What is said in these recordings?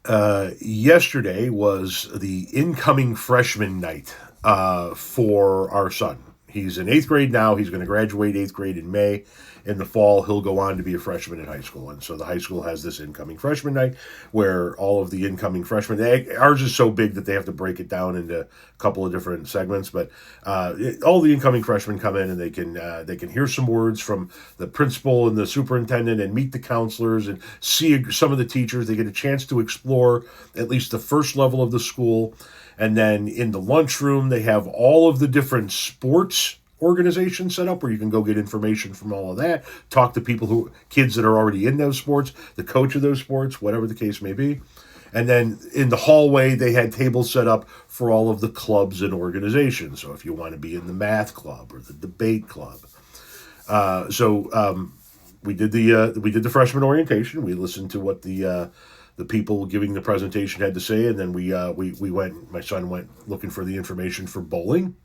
Yesterday was the incoming freshman night for our son. He's in eighth grade now. He's going to graduate eighth grade in May. In the fall, he'll go on to be a freshman in high school. And so the high school has this incoming freshman night where all of the incoming freshmen, ours is so big that they have to break it down into a couple of different segments. But all the incoming freshmen come in and they can hear some words from the principal and the superintendent and meet the counselors and see some of the teachers. They get a chance to explore at least the first level of the school. And then in the lunchroom, they have all of the different sports organizations set up where you can go get information from all of that, talk to kids that are already in those sports, the coach of those sports, whatever the case may be. And then in the hallway, they had tables set up for all of the clubs and organizations. So if you want to be in the math club or the debate club. We did the freshman orientation. We listened to what the people giving the presentation had to say, and then we went. My son went looking for the information for bowling,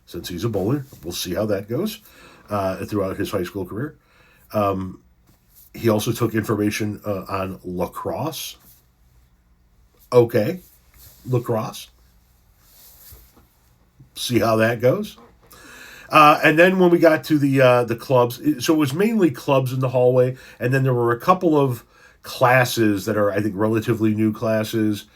since he's a bowler. We'll see how that goes throughout his high school career. He also took information on lacrosse. Okay, lacrosse. See how that goes. And then when we got to the clubs, so it was mainly clubs in the hallway, and then there were a couple of classes that are, I think, relatively new classes.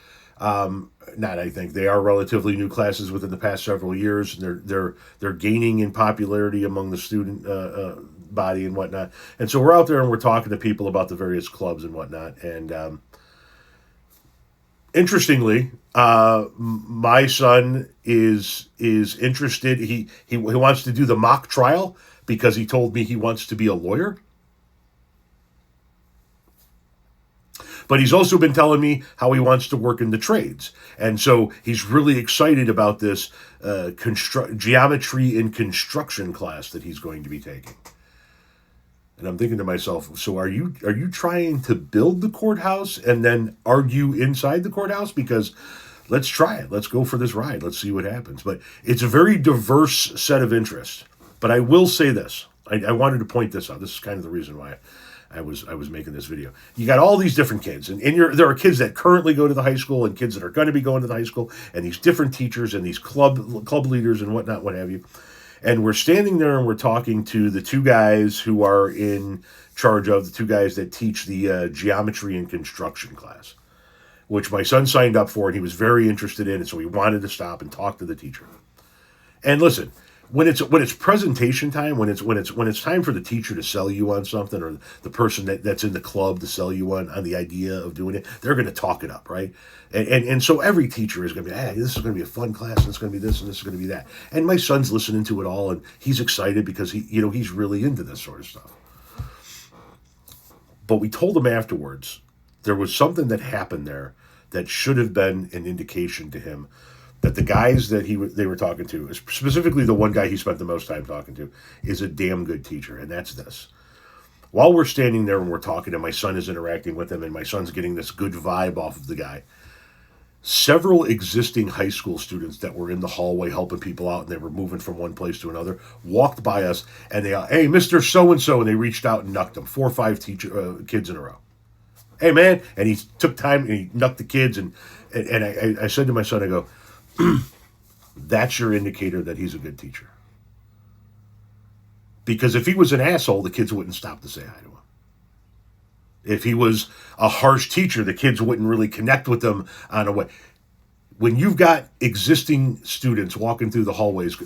Not I think they are relatively new classes within the past several years, and they're gaining in popularity among the student body and whatnot. And so we're out there and we're talking to people about the various clubs and whatnot. And interestingly, my son is interested. He wants to do the mock trial because he told me he wants to be a lawyer. But he's also been telling me how he wants to work in the trades. And so he's really excited about this geometry and construction class that he's going to be taking. And I'm thinking to myself, so are you trying to build the courthouse and then argue inside the courthouse? Because let's try it. Let's go for this ride. Let's see what happens. But it's a very diverse set of interests. But I will say this. I wanted to point this out. This is kind of the reason why I was making this video. You got all these different kids, and there are kids that currently go to the high school and kids that are going to be going to the high school, and these different teachers and these club leaders and whatnot, what have you. And we're standing there and we're talking to the two guys who are in charge of the two guys that teach the geometry and construction class, which my son signed up for and he was very interested in, and so he wanted to stop and talk to the teacher. And listen, when it's presentation time, when it's time for the teacher to sell you on something, or the person that's in the club to sell you on the idea of doing it, they're going to talk it up, right? And so every teacher is going to be, hey, this is going to be a fun class, and it's going to be this, and this is going to be that. And my son's listening to it all, and he's excited because he's really into this sort of stuff. But we told him afterwards there was something that happened there that should have been an indication to him that the guys that they were talking to, specifically the one guy he spent the most time talking to, is a damn good teacher, and that's this. While we're standing there and we're talking, and my son is interacting with him, and my son's getting this good vibe off of the guy, several existing high school students that were in the hallway helping people out, and they were moving from one place to another, walked by us, and they, hey, Mr. So-and-so, and they reached out and knucked them, 4 or 5 kids in a row. Hey, man, and he took time, and he knucked the kids, and I said to my son, I go, that's your indicator that he's a good teacher. Because if he was an asshole, the kids wouldn't stop to say hi to him. If he was a harsh teacher, the kids wouldn't really connect with them on a way. When you've got existing students walking through the hallways,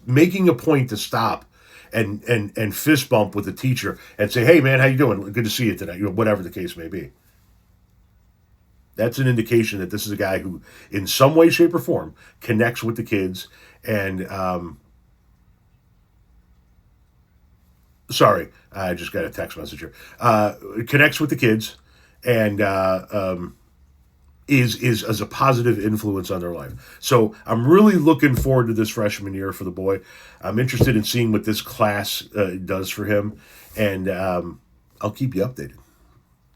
making a point to stop and fist bump with the teacher and say, hey, man, how you doing? Good to see you today. Whatever the case may be. That's an indication that this is a guy who, in some way, shape, or form, connects with the kids and, sorry, I just got a text message here. Connects with the kids and is a positive influence on their life. So I'm really looking forward to this freshman year for the boy. I'm interested in seeing what this class does for him, and I'll keep you updated.